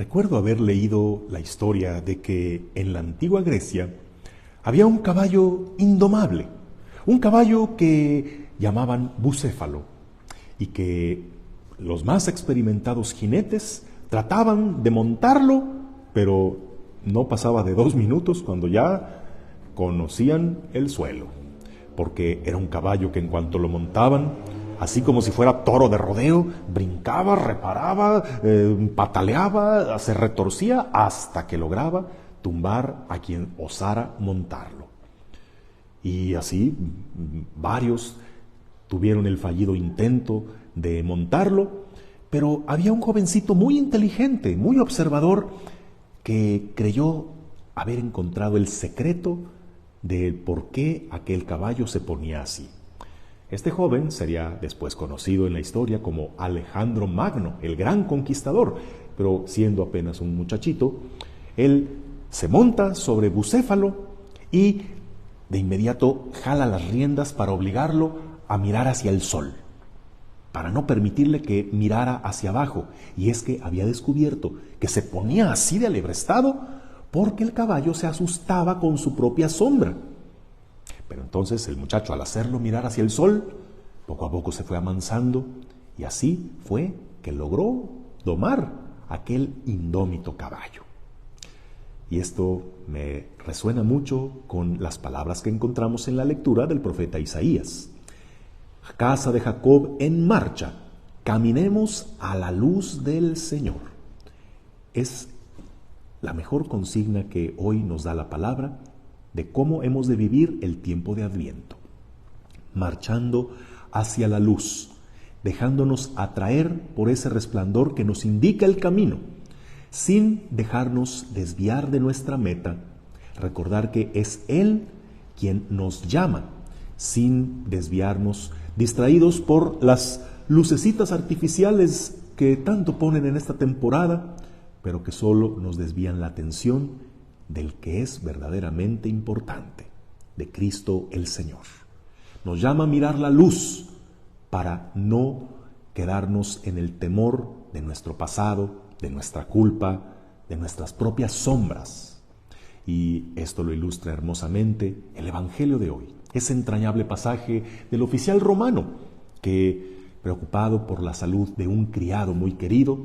Recuerdo haber leído la historia de que en la antigua Grecia había un caballo indomable, un caballo que llamaban bucéfalo y que los más experimentados jinetes trataban de montarlo, pero no pasaba de 2 minutos cuando ya conocían el suelo, porque era un caballo que en cuanto lo montaban, así como si fuera toro de rodeo, brincaba, reparaba, pataleaba, se retorcía hasta que lograba tumbar a quien osara montarlo. Y así varios tuvieron el fallido intento de montarlo, pero había un jovencito muy inteligente, muy observador, que creyó haber encontrado el secreto de por qué aquel caballo se ponía así. Este joven sería después conocido en la historia como Alejandro Magno, el gran conquistador, pero siendo apenas un muchachito, él se monta sobre Bucéfalo y de inmediato jala las riendas para obligarlo a mirar hacia el sol, para no permitirle que mirara hacia abajo. Y es que había descubierto que se ponía así de alebrestado porque el caballo se asustaba con su propia sombra. Pero entonces el muchacho, al hacerlo mirar hacia el sol, poco a poco se fue amansando y así fue que logró domar aquel indómito caballo. Y esto me resuena mucho con las palabras que encontramos en la lectura del profeta Isaías. Casa de Jacob en marcha, caminemos a la luz del Señor. Es la mejor consigna que hoy nos da la palabra de cómo hemos de vivir el tiempo de Adviento, marchando hacia la luz, dejándonos atraer por ese resplandor que nos indica el camino, sin dejarnos desviar de nuestra meta, recordar que es Él quien nos llama, sin desviarnos, distraídos por las lucecitas artificiales que tanto ponen en esta temporada, pero que solo nos desvían la atención del que es verdaderamente importante, de Cristo el Señor. Nos llama a mirar la luz para no quedarnos en el temor de nuestro pasado, de nuestra culpa, de nuestras propias sombras. Y esto lo ilustra hermosamente el Evangelio de hoy, ese entrañable pasaje del oficial romano que, preocupado por la salud de un criado muy querido,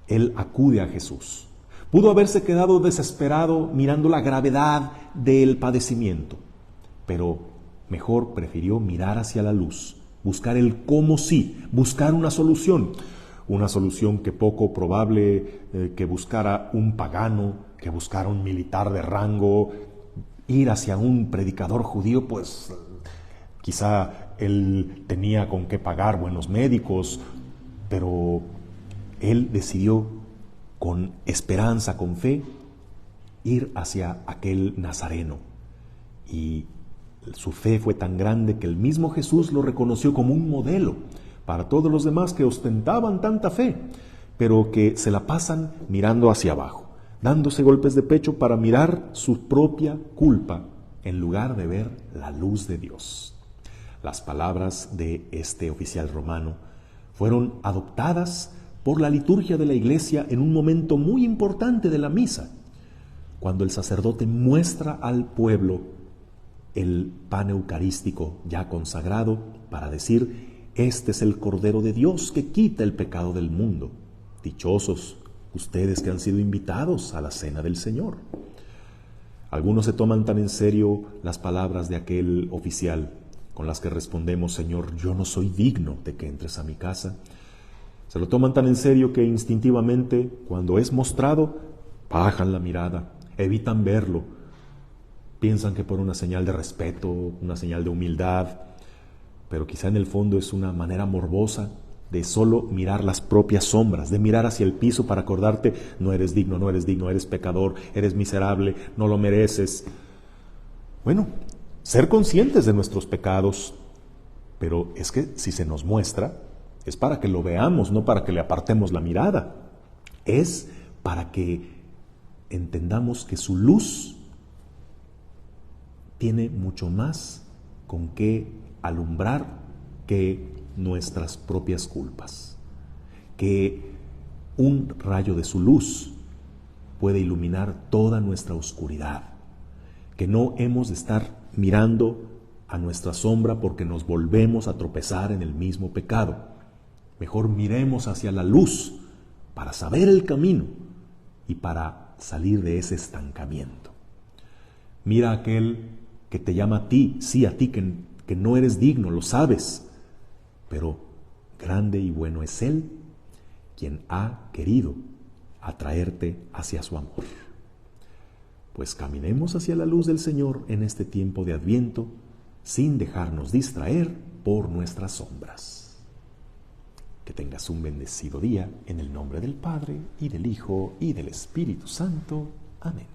él acude a Jesús. Pudo haberse quedado desesperado mirando la gravedad del padecimiento, pero mejor prefirió mirar hacia la luz, buscar el cómo sí, buscar una solución que poco probable que buscara un pagano, que buscara un militar de rango, ir hacia un predicador judío, pues quizá él tenía con qué pagar buenos médicos, pero él decidió con esperanza, con fe, ir hacia aquel Nazareno. Y su fe fue tan grande que el mismo Jesús lo reconoció como un modelo para todos los demás que ostentaban tanta fe, pero que se la pasan mirando hacia abajo, dándose golpes de pecho para mirar su propia culpa en lugar de ver la luz de Dios. Las palabras de este oficial romano fueron adoptadas por la liturgia de la Iglesia en un momento muy importante de la misa, cuando el sacerdote muestra al pueblo el pan eucarístico ya consagrado para decir: este es el Cordero de Dios que quita el pecado del mundo. Dichosos ustedes que han sido invitados a la cena del Señor. Algunos se toman tan en serio las palabras de aquel oficial con las que respondemos: Señor, yo no soy digno de que entres a mi casa. Se lo toman tan en serio que instintivamente, cuando es mostrado, bajan la mirada, evitan verlo. Piensan que por una señal de respeto, una señal de humildad, pero quizá en el fondo es una manera morbosa de solo mirar las propias sombras, de mirar hacia el piso para acordarte: no eres digno, no eres digno, eres pecador, eres miserable, no lo mereces. Bueno, ser conscientes de nuestros pecados, pero es que si se nos muestra, es para que lo veamos, no para que le apartemos la mirada. Es para que entendamos que su luz tiene mucho más con qué alumbrar que nuestras propias culpas. Que un rayo de su luz puede iluminar toda nuestra oscuridad, que no hemos de estar mirando a nuestra sombra porque nos volvemos a tropezar en el mismo pecado. Mejor miremos hacia la luz para saber el camino y para salir de ese estancamiento. Mira a aquel que te llama a ti, sí a ti que no eres digno, lo sabes, pero grande y bueno es Él quien ha querido atraerte hacia su amor. Pues caminemos hacia la luz del Señor en este tiempo de Adviento, sin dejarnos distraer por nuestras sombras. Que tengas un bendecido día en el nombre del Padre, y del Hijo, y del Espíritu Santo. Amén.